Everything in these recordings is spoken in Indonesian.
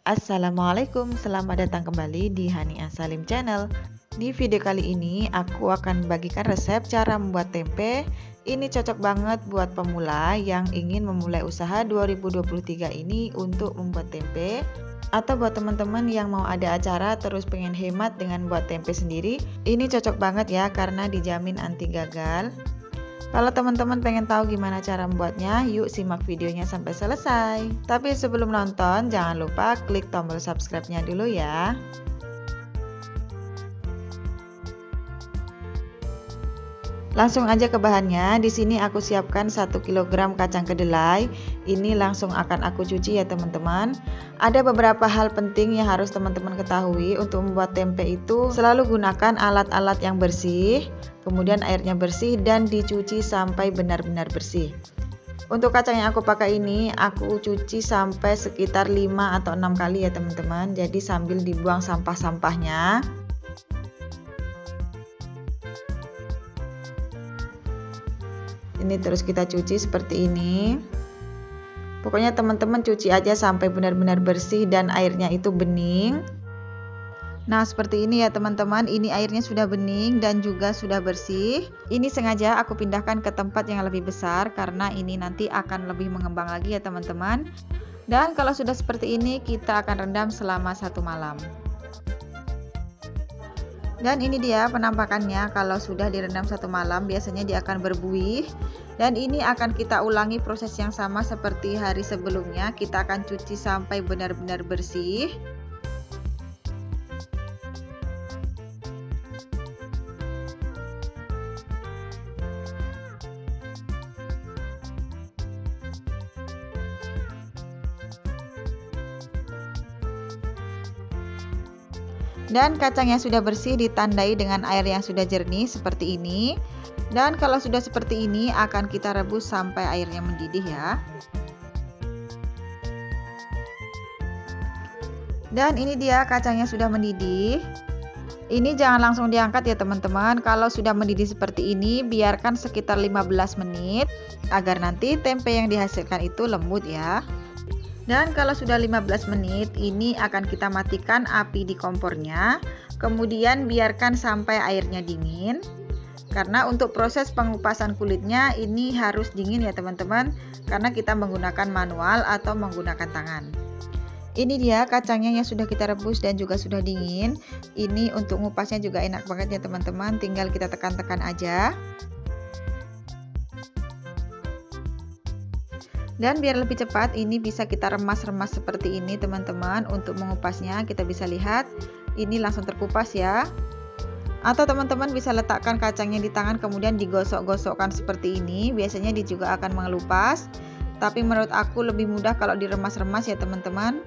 Assalamualaikum, selamat datang kembali di Hania Salim Channel. Di video kali ini aku akan bagikan resep cara membuat tempe. Ini cocok banget buat pemula yang ingin memulai usaha 2023 ini untuk membuat tempe. Atau buat teman-teman yang mau ada acara terus pengen hemat dengan buat tempe sendiri. Ini cocok banget ya karena dijamin anti gagal. Kalau teman-teman pengen tahu gimana cara membuatnya, yuk simak videonya sampai selesai. Tapi sebelum nonton, jangan lupa klik tombol subscribe-nya dulu ya. Langsung aja ke bahannya. Di sini aku siapkan 1 kg kacang kedelai. Ini langsung akan aku cuci ya teman-teman. Ada beberapa hal penting yang harus teman-teman ketahui untuk membuat tempe itu. Selalu gunakan alat-alat yang bersih, kemudian airnya bersih dan dicuci sampai benar-benar bersih. Untuk kacang yang aku pakai ini, aku cuci sampai sekitar 5 atau 6 kali ya teman-teman. Jadi sambil dibuang sampah-sampahnya. Ini terus kita cuci seperti ini. Pokoknya teman-teman cuci aja sampai benar-benar bersih dan airnya itu bening. Nah seperti ini ya teman-teman, ini airnya sudah bening dan juga sudah bersih. Ini sengaja aku pindahkan ke tempat yang lebih besar karena ini nanti akan lebih mengembang lagi ya teman-teman. Dan kalau sudah seperti ini kita akan rendam selama 1 malam. Dan ini dia penampakannya kalau sudah direndam 1 malam, biasanya dia akan berbuih. Dan ini akan kita ulangi proses yang sama seperti hari sebelumnya. Kita akan cuci sampai benar-benar bersih. Dan kacang yang sudah bersih ditandai dengan air yang sudah jernih seperti ini. Dan kalau sudah seperti ini akan kita rebus sampai airnya mendidih ya. Dan ini dia kacangnya sudah mendidih. Ini jangan langsung diangkat ya teman-teman. Kalau sudah mendidih seperti ini biarkan sekitar 15 menit agar nanti tempe yang dihasilkan itu lembut ya. Dan kalau sudah 15 menit ini akan kita matikan api di kompornya. Kemudian biarkan sampai airnya dingin. Karena untuk proses pengupasan kulitnya ini harus dingin ya teman-teman. Karena kita menggunakan manual atau menggunakan tangan. Ini dia kacangnya yang sudah kita rebus dan juga sudah dingin. Ini untuk ngupasnya juga enak banget ya teman-teman. Tinggal kita tekan-tekan aja. Dan biar lebih cepat ini bisa kita remas-remas seperti ini teman-teman. Untuk mengupasnya kita bisa lihat ini langsung terkupas ya. Atau teman-teman bisa letakkan kacangnya di tangan kemudian digosok-gosokkan seperti ini. Biasanya dia juga akan mengelupas. Tapi menurut aku lebih mudah kalau diremas-remas ya teman-teman.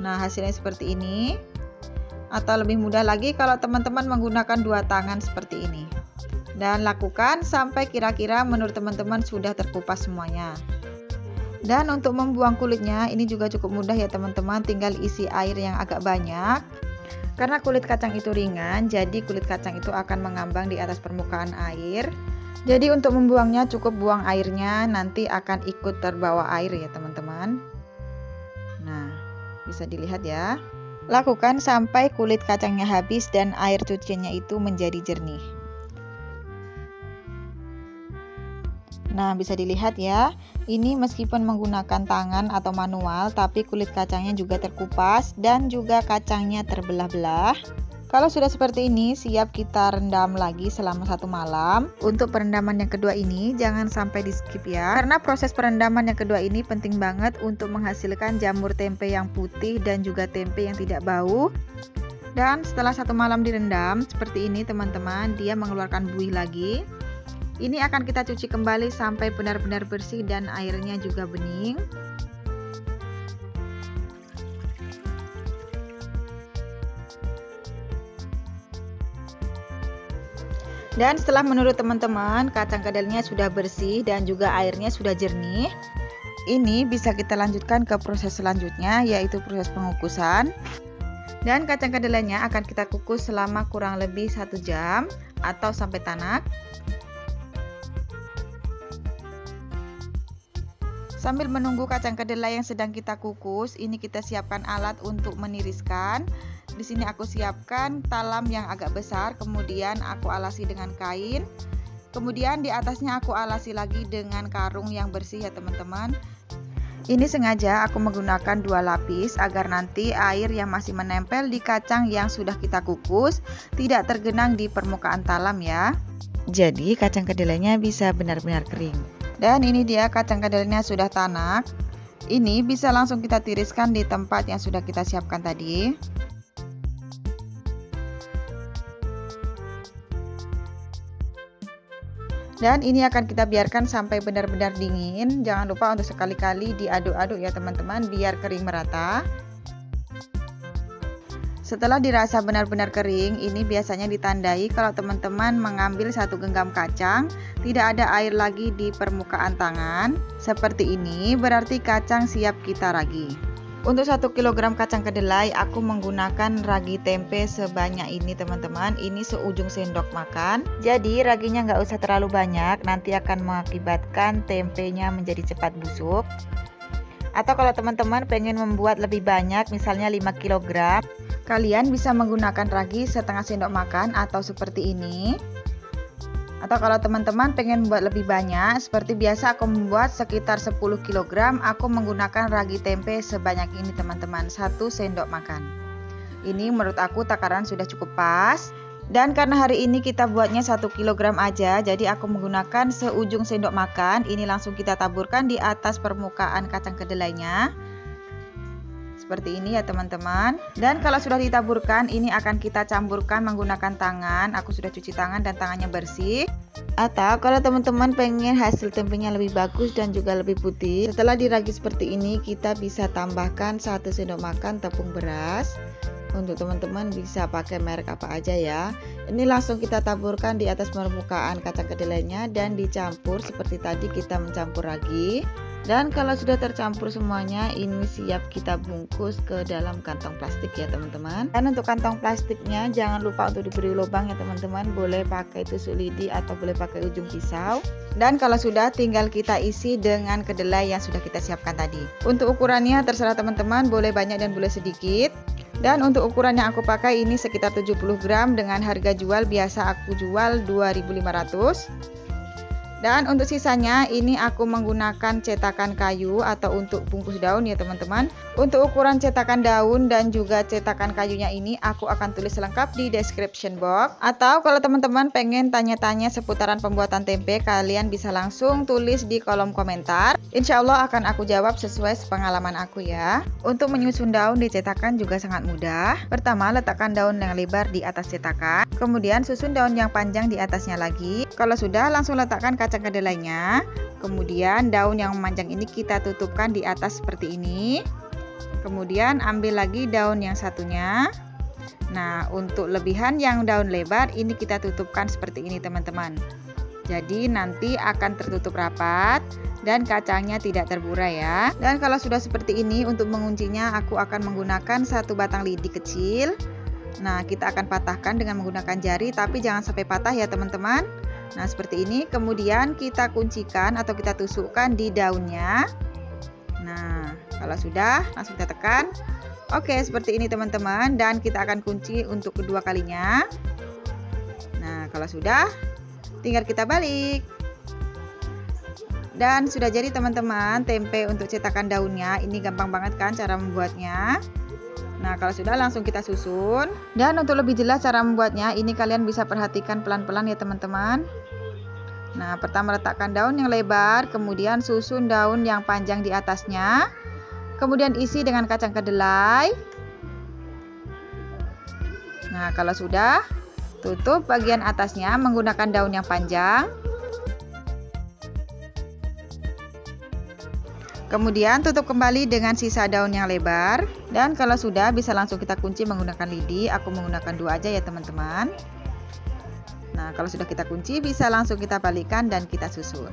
Nah hasilnya seperti ini. Atau lebih mudah lagi kalau teman-teman menggunakan 2 tangan seperti ini. Dan lakukan sampai kira-kira menurut teman-teman sudah terkupas semuanya. Dan untuk membuang kulitnya ini juga cukup mudah ya teman-teman, tinggal isi air yang agak banyak. Karena kulit kacang itu ringan, jadi kulit kacang itu akan mengambang di atas permukaan air. Jadi untuk membuangnya cukup buang airnya, nanti akan ikut terbawa air ya teman-teman. Nah, bisa dilihat ya. Lakukan sampai kulit kacangnya habis dan air cuciannya itu menjadi jernih. Nah bisa dilihat ya, ini meskipun menggunakan tangan atau manual tapi kulit kacangnya juga terkupas dan juga kacangnya terbelah-belah. Kalau sudah seperti ini siap kita rendam lagi selama 1 malam. Untuk perendaman yang kedua ini jangan sampai di skip ya, karena proses perendaman yang kedua ini penting banget untuk menghasilkan jamur tempe yang putih dan juga tempe yang tidak bau. Dan setelah 1 malam direndam seperti ini teman-teman, dia mengeluarkan buih lagi. Ini akan kita cuci kembali sampai benar-benar bersih dan airnya juga bening. Dan setelah menurut teman-teman kacang kedelainya sudah bersih dan juga airnya sudah jernih. Ini bisa kita lanjutkan ke proses selanjutnya yaitu proses pengukusan. Dan kacang kedelainya akan kita kukus selama kurang lebih 1 jam atau sampai tanak. Sambil menunggu kacang kedelai yang sedang kita kukus, ini kita siapkan alat untuk meniriskan. Di sini aku siapkan talam yang agak besar, kemudian aku alasi dengan kain. Kemudian di atasnya aku alasi lagi dengan karung yang bersih ya teman-teman. Ini sengaja aku menggunakan 2 lapis agar nanti air yang masih menempel di kacang yang sudah kita kukus tidak tergenang di permukaan talam ya. Jadi kacang kedelainya bisa benar-benar kering. Dan ini dia kacang kedelainya sudah tanak. Ini bisa langsung kita tiriskan di tempat yang sudah kita siapkan tadi. Dan ini akan kita biarkan sampai benar-benar dingin. Jangan lupa untuk sekali-kali diaduk-aduk ya teman-teman, biar kering merata. Setelah dirasa benar-benar kering, ini biasanya ditandai kalau teman-teman mengambil 1 genggam kacang, tidak ada air lagi di permukaan tangan. Seperti ini, berarti kacang siap kita ragi. Untuk 1 kg kacang kedelai, aku menggunakan ragi tempe sebanyak ini teman-teman. Ini seujung sendok makan. Jadi raginya nggak usah terlalu banyak, nanti akan mengakibatkan tempenya menjadi cepat busuk. Atau kalau teman-teman pengen membuat lebih banyak, misalnya 5 kg, kalian bisa menggunakan ragi setengah sendok makan atau seperti ini. Atau kalau teman-teman pengen membuat lebih banyak, seperti biasa aku membuat sekitar 10 kg, aku menggunakan ragi tempe sebanyak ini teman-teman, 1 sendok makan. Ini menurut aku takaran sudah cukup pas. Dan karena hari ini kita buatnya 1 kg aja, jadi aku menggunakan seujung sendok makan. Ini langsung kita taburkan di atas permukaan kacang kedelainya. Seperti ini ya teman-teman. Dan kalau sudah ditaburkan, ini akan kita campurkan menggunakan tangan. Aku sudah cuci tangan dan tangannya bersih. Atau kalau teman-teman pengen hasil tempenya lebih bagus dan juga lebih putih, setelah diragi seperti ini, kita bisa tambahkan 1 sendok makan tepung beras. Untuk teman-teman bisa pakai merek apa aja ya. Ini langsung kita taburkan di atas permukaan kacang kedelainya dan dicampur seperti tadi kita mencampur ragi. Dan kalau sudah tercampur semuanya, ini siap kita bungkus ke dalam kantong plastik ya teman-teman. Dan untuk kantong plastiknya jangan lupa untuk diberi lubang ya teman-teman. Boleh pakai tusuk lidi atau boleh pakai ujung pisau. Dan kalau sudah, tinggal kita isi dengan kedelai yang sudah kita siapkan tadi. Untuk ukurannya terserah teman-teman, boleh banyak dan boleh sedikit. Dan untuk ukuran yang aku pakai ini sekitar 70 gram dengan harga jual biasa aku jual 2.500. Dan untuk sisanya ini aku menggunakan cetakan kayu atau untuk bungkus daun ya teman-teman. Untuk ukuran cetakan daun dan juga cetakan kayunya ini aku akan tulis lengkap di description box. Atau kalau teman-teman pengen tanya-tanya seputaran pembuatan tempe, kalian bisa langsung tulis di kolom komentar. Insya Allah akan aku jawab sesuai pengalaman aku ya. Untuk menyusun daun di cetakan juga sangat mudah. Pertama, letakkan daun yang lebar di atas cetakan. Kemudian susun daun yang panjang di atasnya lagi. Kalau sudah, langsung letakkan kacang kedelainya. Kemudian daun yang memanjang ini kita tutupkan di atas seperti ini. Kemudian ambil lagi daun yang satunya. Nah, untuk lebihan yang daun lebar ini kita tutupkan seperti ini teman-teman. Jadi nanti akan tertutup rapat dan kacangnya tidak terburai ya. Dan kalau sudah seperti ini, untuk menguncinya aku akan menggunakan 1 batang lidi kecil. Nah, kita akan patahkan dengan menggunakan jari, tapi jangan sampai patah ya teman-teman. Nah, seperti ini. Kemudian kita kuncikan atau kita tusukkan di daunnya. Nah, kalau sudah, langsung kita tekan. Oke, seperti ini teman-teman. Dan kita akan kunci untuk kedua kalinya. Nah, kalau sudah, tinggal kita balik. Dan sudah jadi teman-teman tempe untuk cetakan daunnya. Ini gampang banget kan cara membuatnya. Nah, kalau sudah langsung kita susun. Dan untuk lebih jelas cara membuatnya, ini kalian bisa perhatikan pelan-pelan ya teman-teman. Nah, pertama letakkan daun yang lebar, kemudian susun daun yang panjang di atasnya. Kemudian isi dengan kacang kedelai. Nah, kalau sudah, tutup bagian atasnya menggunakan daun yang panjang. Kemudian tutup kembali dengan sisa daun yang lebar. Dan kalau sudah, bisa langsung kita kunci menggunakan lidi. Aku menggunakan 2 aja ya teman-teman. Nah, kalau sudah kita kunci, bisa langsung kita balikkan dan kita susun.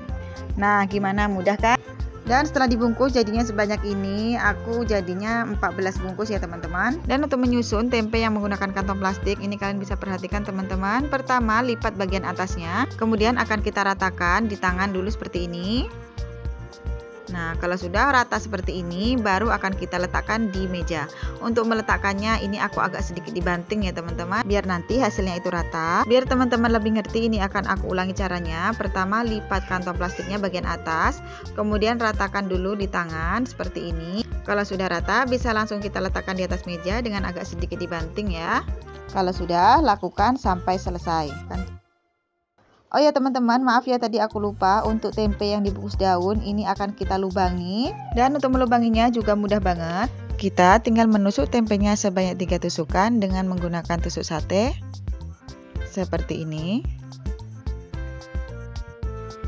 Nah, gimana, mudah kan? Dan setelah dibungkus jadinya sebanyak ini. Aku jadinya 14 bungkus ya teman-teman. Dan untuk menyusun tempe yang menggunakan kantong plastik, ini kalian bisa perhatikan teman-teman. Pertama, lipat bagian atasnya. Kemudian akan kita ratakan di tangan dulu seperti ini. Nah, kalau sudah rata seperti ini, baru akan kita letakkan di meja. Untuk meletakkannya, ini aku agak sedikit dibanting ya teman-teman, biar nanti hasilnya itu rata. Biar teman-teman lebih ngerti, ini akan aku ulangi caranya. Pertama, lipat kantong plastiknya bagian atas, kemudian ratakan dulu di tangan seperti ini. Kalau sudah rata, bisa langsung kita letakkan di atas meja dengan agak sedikit dibanting ya. Kalau sudah, lakukan sampai selesai. Oh ya teman-teman, maaf ya tadi aku lupa, untuk tempe yang dibungkus daun ini akan kita lubangi. Dan untuk melubanginya juga mudah banget. Kita tinggal menusuk tempenya sebanyak 3 tusukan dengan menggunakan tusuk sate. Seperti ini.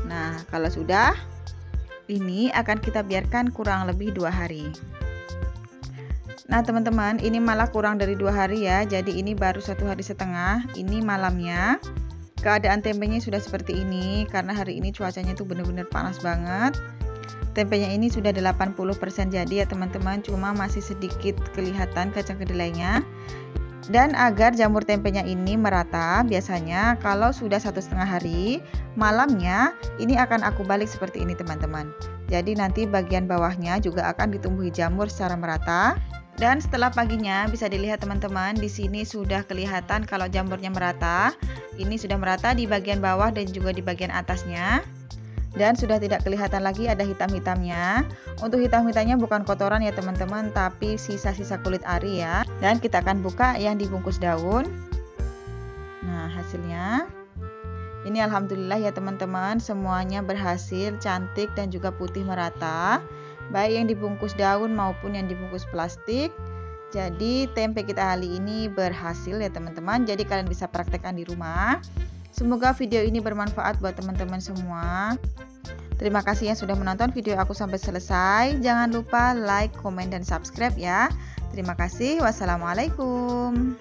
Nah, kalau sudah, ini akan kita biarkan kurang lebih 2 hari. Nah teman-teman, ini malah kurang dari 2 hari ya. Jadi ini baru 1 hari setengah. Ini malamnya. Keadaan tempenya sudah seperti ini karena hari ini cuacanya tuh bener-bener panas banget. Tempenya ini sudah 80% jadi ya teman-teman, cuma masih sedikit kelihatan kacang kedelainya. Dan agar jamur tempenya ini merata, biasanya kalau sudah 1,5 hari, malamnya ini akan aku balik seperti ini teman-teman. Jadi nanti bagian bawahnya juga akan ditumbuhi jamur secara merata. Dan setelah paginya bisa dilihat teman-teman, di sini sudah kelihatan kalau jamurnya merata. Ini sudah merata di bagian bawah dan juga di bagian atasnya. Dan sudah tidak kelihatan lagi ada hitam-hitamnya. Untuk hitam-hitamnya bukan kotoran ya teman-teman, tapi sisa-sisa kulit ari ya. Dan kita akan buka yang dibungkus daun. Nah, hasilnya ini alhamdulillah ya teman-teman, semuanya berhasil cantik dan juga putih merata. Baik yang dibungkus daun maupun yang dibungkus plastik. Jadi tempe kita hari ini berhasil ya teman-teman. Jadi kalian bisa praktekkan di rumah. Semoga video ini bermanfaat buat teman-teman semua. Terima kasih yang sudah menonton video aku sampai selesai. Jangan lupa like, komen, dan subscribe ya. Terima kasih. Wassalamualaikum.